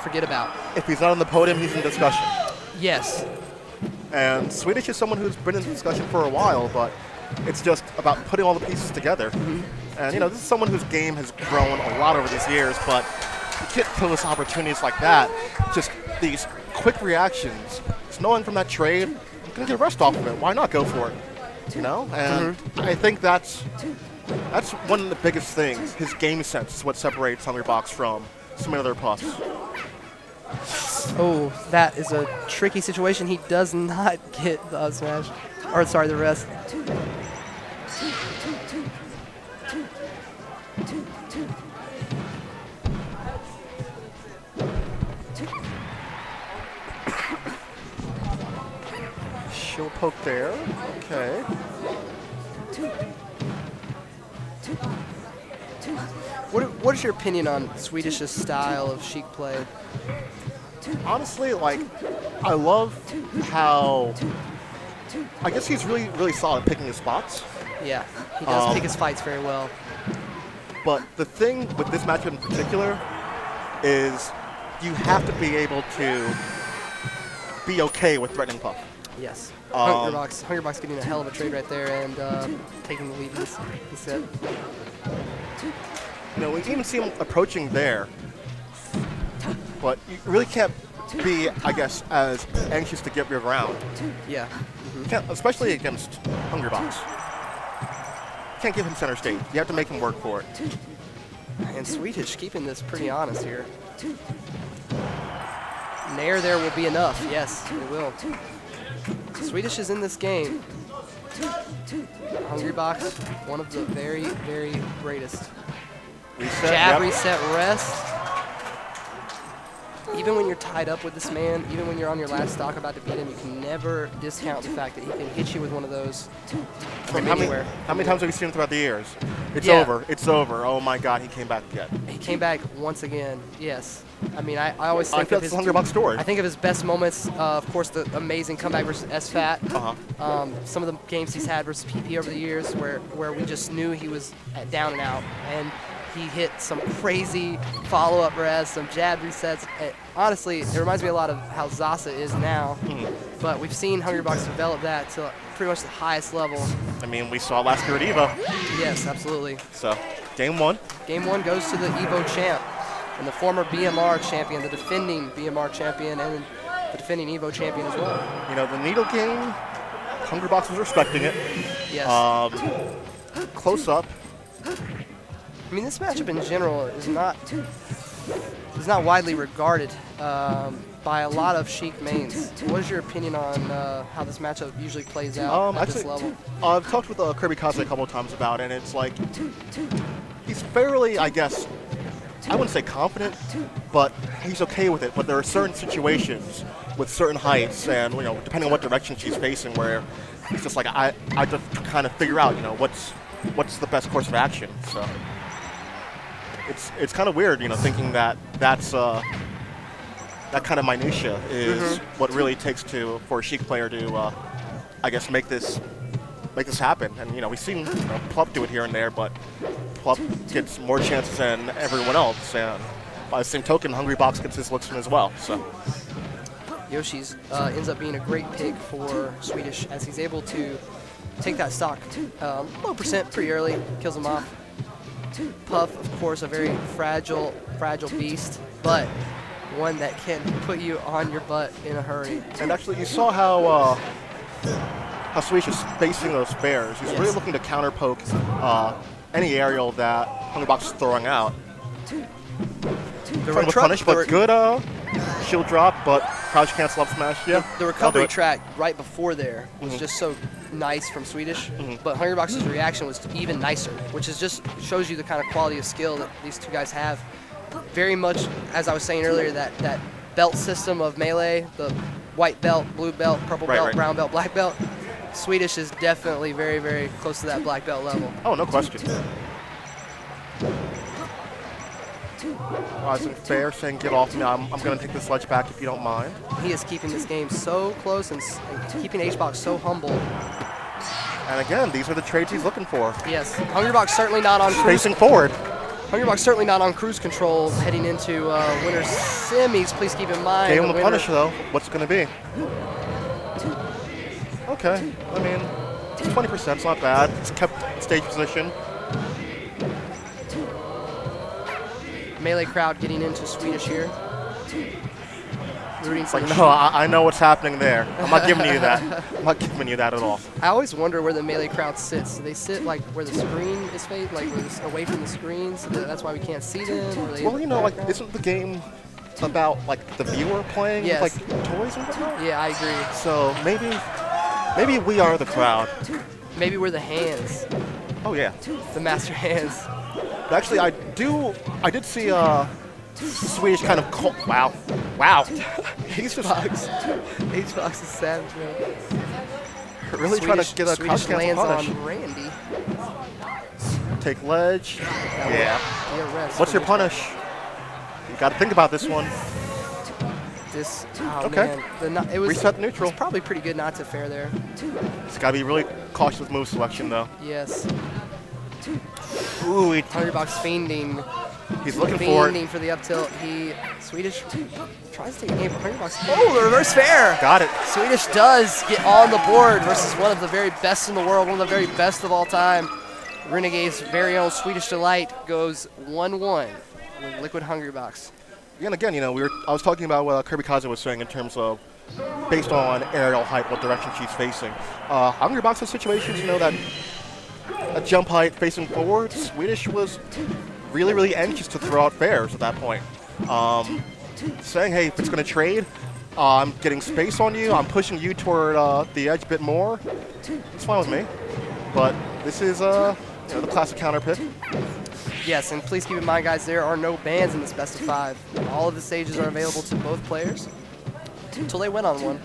forget about. If he's not on the podium, he's in discussion. Yes. And Swedish is someone who's been in discussion for a while, but it's just about putting all the pieces together. And, you know, this is someone whose game has grown a lot over these years, but you can't kill us opportunities like that. Just these quick reactions. Just knowing from that trade, you can get rest off of it. Why not go for it? You know? And I think that's one of the biggest things. His game sense is what separates Hungrybox from some other puffs. Oh, that is a tricky situation. He does not get the up smash. Or, sorry, the rest. Shield poke there. Okay. What is your opinion on Swedish's style of Sheik play? Honestly, like, I love how, I guess he's really, really solid picking his spots. Yeah, he does pick his fights very well. But the thing with this matchup in particular is you have to be able to be okay with threatening Puff. Yes. Hungrybox getting a hell of a trade right there and taking the lead instead. You know, we even see him approaching there, but you really can't be, I guess, as anxious to get your ground. Yeah. You can't, especially against Hungrybox. You can't give him center stage. You have to make him work for it. And Swedish keeping this pretty honest here. Nair there will be enough. Yes, it will. Swedish is in this game. Hungrybox, one of the very, very greatest. Reset, jab, reset, rest. Even when you're tied up with this man, even when you're on your last stock about to beat him, you can never discount the fact that he can hit you with one of those from anywhere. How many times have we seen him throughout the years? It's over. It's over. Oh my God, he came back again. He came back once again. Yes. I mean, I always think of his Hungrybox story. I think of his best moments. Of course, the amazing comeback versus SFAT. Some of the games he's had versus PP over the years, where we just knew he was down and out, and he hit some crazy follow-up rests, some jab resets. Honestly, it reminds me a lot of how Zasa is now. But we've seen Hungrybox develop that to pretty much the highest level. I mean, we saw last year at EVO. Yes, absolutely. So, game one. Game one goes to the EVO champ. And the former BMR champion, the defending BMR champion, and the defending EVO champion as well. You know, the needle game, Hungrybox was respecting it. Yes. Close up. I mean, this matchup in general is not widely regarded by a lot of Sheik mains. What is your opinion on how this matchup usually plays out at this level? I've talked with Kirby Kaze a couple of times about it, and it's like he's fairly, I guess, I wouldn't say confident, but he's okay with it. But there are certain situations with certain heights, and you know, depending on what direction she's facing, where it's just like I just kind of figure out, you know, what's the best course of action. So it's kind of weird, you know, thinking that that kind of minutia is what really takes for a Sheik player to, I guess, make this happen. And you know, we've seen Plup do it here and there, but Plup gets more chances than everyone else, and by the same token, Hungrybox gets his looks in as well. So Yoshi's ends up being a great pick for Swedish, as he's able to take that stock low percent pretty early, kills him off. Puff, of course, a very fragile beast, but one that can put you on your butt in a hurry. And actually, you saw how Swedish is facing those bears. He's really looking to counter poke any aerial that Hungrybox is throwing out. Trying to punish, but good shield drop, but crouch cancel up smash. Yeah, the recovery track right before there was just so nice from Swedish, but Hungrybox's reaction was even nicer, which is just shows you the kind of quality of skill that these two guys have. Very much, as I was saying earlier, that belt system of Melee, the white belt, blue belt, purple belt, brown belt, black belt. Swedish is definitely very, very close to that black belt level. Oh, no question. Rising Fair saying, get off me. I'm going to take the sledge back if you don't mind. He is keeping this game so close and keeping Hbox so humble. And again, these are the trades he's looking for. Yes. Hungrybox certainly not on facing forward. Hungrybox certainly not on cruise control heading into winner's semis. Please keep in mind. Gave him a punish though. What's it going to be? Okay. I mean, 20%. It's not bad. It's kept stage position. Melee crowd getting into Swedish here. Rooting for No, I know what's happening there. I'm not giving you that. I'm not giving you that at all. I always wonder where the melee crowd sits. Do they sit like where the screen is faced, like away from the screen, so that's why we can't see them? Or Well, you know, like, isn't the game about like the viewer playing with like toys and whatnot? Yeah, I agree. So maybe we are the crowd. Maybe we're the hands. Oh yeah. The master hands. But actually, I did see Swedish kind of wow. H-Box is savage, man. Really trying to get a Swedish cancel lands punish. on Randy. Take ledge. Yeah. Arrest. What's your punish? You got to think about this one. This. Okay. Man. It was reset neutral. It's probably pretty good not to fair there. It's got to be really cautious with move selection though. Yes. Ooh, Hungrybox fiending. He's looking for it. Fiending for the up tilt. Swedish tries to take a game from Hungrybox. Oh, the reverse fair. Got it. Swedish does get on the board versus one of the very best in the world, one of the very best of all time. Renegade's very own Swedish Delight goes 1-1 with Liquid Hungrybox. And again, you know, I was talking about what Kirby Kaza was saying in terms of based on aerial height, what direction she's facing. Hungrybox's situations, you know, that a jump height facing forward, Swedish was really, really anxious to throw out fairs at that point. Saying, hey, if it's going to trade, I'm getting space on you, I'm pushing you toward the edge a bit more. It's fine with me. But this is you know, the classic counter pick. Yes, and please keep in mind, guys, there are no bans in this best of 5. All of the stages are available to both players until they win on one.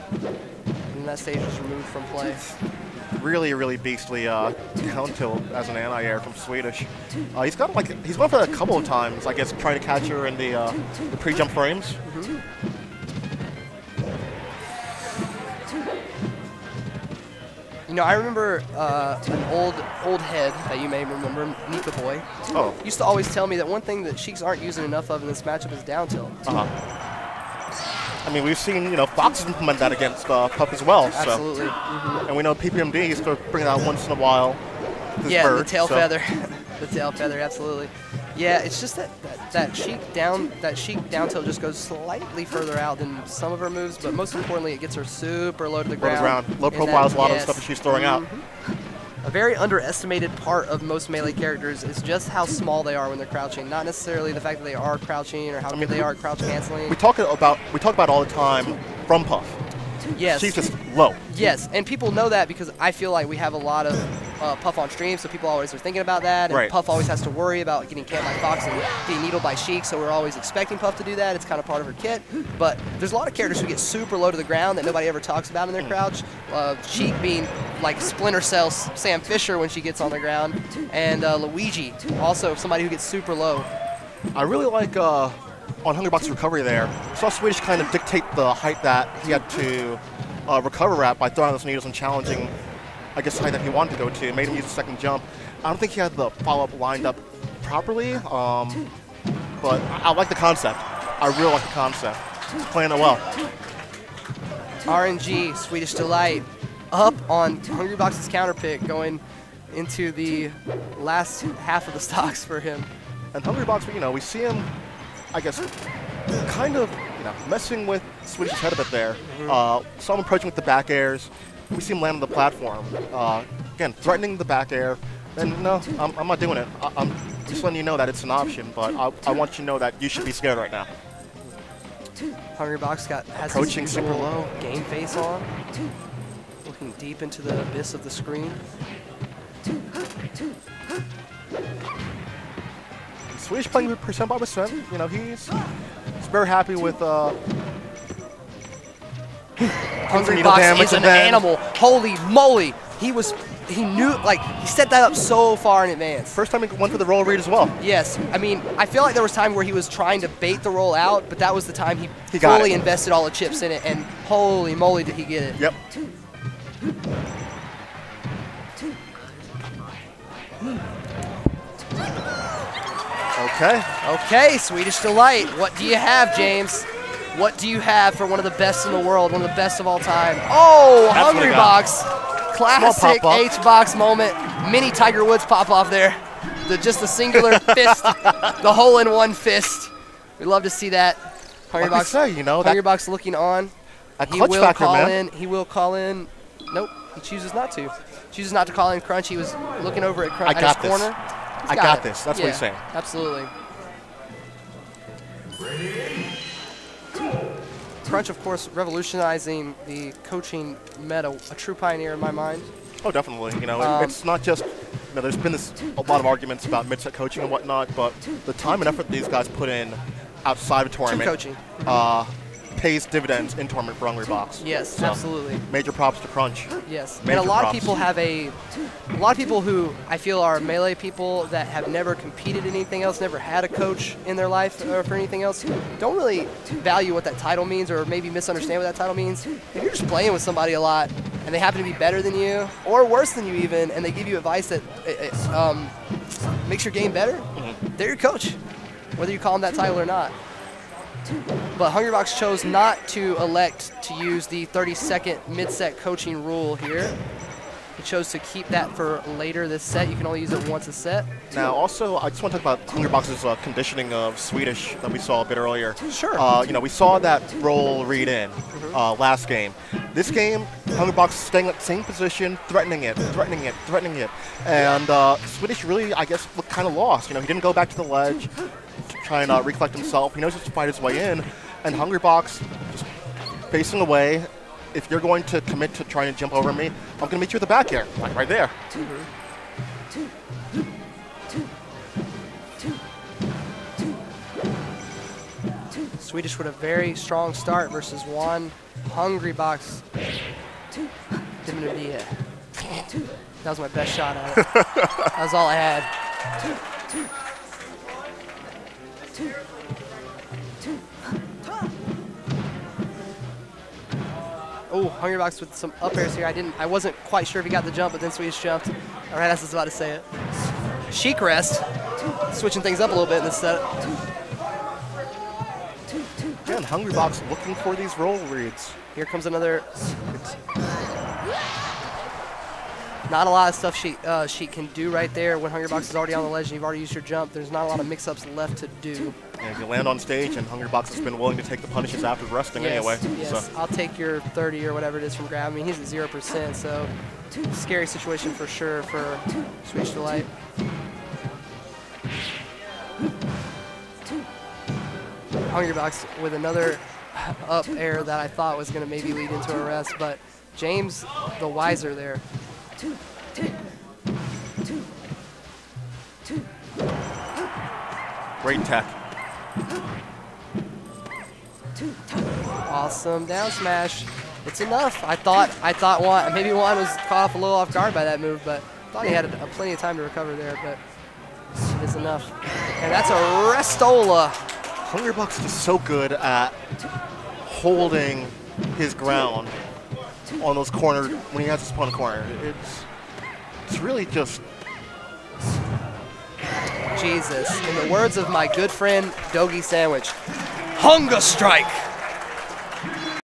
And that stage is removed from play. Really, really beastly down tilt as an anti-air from Swedish. He's gone for that a couple of times, I guess, trying to catch her in the pre-jump frames. Mm-hmm. You know, I remember an old head that you may remember, Nika Boy. Oh. Used to always tell me that one thing that Sheiks aren't using enough of in this matchup is down tilt. I mean, we've seen, you know, Fox implement that against Puff as well. Absolutely. So. Mm-hmm. And we know PPMD used to bring that once in a while. Yeah, the tail feather. The tail feather, absolutely. Yeah, it's just that Sheik down tilt just goes slightly further out than some of her moves, but most importantly, it gets her super low to the ground. Low profile is a lot of the stuff that she's throwing out. A very underestimated part of most melee characters is just how small they are when they're crouching. Not necessarily the fact that they are crouching or how good they are at crouch canceling. We talk about all the time from Puff. Yes. She's just low. Yes, and people know that because I feel like we have a lot of Puff on stream, so people always are thinking about that. And Puff always has to worry about getting camped by Fox and getting needled by Sheik, so we're always expecting Puff to do that. It's kind of part of her kit. But there's a lot of characters who get super low to the ground that nobody ever talks about in their crouch. Sheik being like Splinter Cell Sam Fisher when she gets on the ground, and Luigi, also somebody who gets super low. I really like on Hungrybox's recovery there, saw Swedish kind of dictate the height that he had to recover at by throwing those needles and challenging, I guess, the height that he wanted to go to. Made him use the second jump. I don't think he had the follow-up lined up properly, but I like the concept. I really like the concept. He's playing it well. RNG, Swedish Delight, up on Hungrybox's counter pick going into the last half of the stocks for him. And Hungrybox, you know, we see him, I guess, kind of, you know, messing with Swedish's head a bit there. Saw him approaching with the back airs. We see him land on the platform. Again, threatening the back air. And no, I'm not doing it. I'm just letting you know that it's an option, but I want you to know that you should be scared right now. Hungrybox has approaching his super low. Game face on. Looking deep into the abyss of the screen. Swedish playing percent by percent. You know, he's very happy with Hungrybox is an animal. Holy moly. He knew, like, he set that up so far in advance. First time he went for the roll read as well. Yes. I mean, I feel like there was time where he was trying to bait the roll out, but that was the time he got fully it. invested all the chips in it, and holy moly did he get it. Yep. Okay. Okay, Swedish Delight. What do you have, James? What do you have for one of the best in the world, one of the best of all time? Oh, Hungrybox. Classic H-Box moment. Mini Tiger Woods pop off there. Just the singular fist, the hole-in-one fist. We love to see that. Hungrybox, like say, you know, Hungrybox looking on. He will call man. in. He will call in. Nope, he chooses not to. Chooses not to call in Crunch. He was looking over at Crunch at his corner. I got this. That's what he's saying. Absolutely. Crunch, of course, revolutionizing the coaching meta, a true pioneer in my mind. Oh, definitely. You know, it's not just, you know, there's been a lot of arguments about mid-set coaching and whatnot, but the time and effort these guys put in outside of tournament coaching pays dividends in tournament for Hungrybox. Yes, so absolutely. Major props to Crunch. Yes, major and a lot props. of people have a lot of people who I feel are Melee people that have never competed in anything else, never had a coach in their life or for anything else, don't really value what that title means or maybe misunderstand what that title means. If you're just playing with somebody a lot and they happen to be better than you or worse than you even, and they give you advice that makes your game better, they're your coach, whether you call them that title or not. But Hungrybox chose not to elect to use the 30-second mid-set coaching rule here. He chose to keep that for later this set. You can only use it once a set. Now, also, I just want to talk about Hungrybox's conditioning of Swedish that we saw a bit earlier. Sure. You know, we saw that roll read in last game. This game, Hungrybox staying at the same position, threatening it. And Swedish really, I guess, looked kind of lost. You know, he didn't go back to the ledge, try and recollect himself. He knows he has to fight his way in. And Hungrybox just facing away. If you're going to commit to trying to jump over me, I'm going to meet you at the back here, like right there. Swedish with a very strong start versus one. Hungrybox. That was my best shot at it. That was all I had. Oh, Hungrybox with some up airs here. I wasn't quite sure if he got the jump, but then Swedish jumped. All right, I was about to say it. Chic rest, switching things up a little bit in this set. Again, Hungrybox looking for these roll reads. Here comes another. Not a lot of stuff she can do right there when Hungrybox is already on the ledge and you've already used your jump. There's not a lot of mix-ups left to do. And if you land on stage, and Hungrybox has been willing to take the punishes after resting anyway. Yes, so. I'll take your 30 or whatever it is from grab. I mean, he's at 0%, so scary situation for sure for Swedish Delight. Hungrybox with another up air that I thought was going to maybe lead into a rest, but James the wiser there. Great tech. Awesome down smash. It's enough. I thought maybe Juan was caught off a little off guard by that move, but thought he had plenty of time to recover there, but it's enough. And that's a restola. Hungrybox is so good at holding his ground on those corners when he has to spawn a corner. It's really just Jesus. In the words of my good friend Dogie Sandwich, Hunger Strike.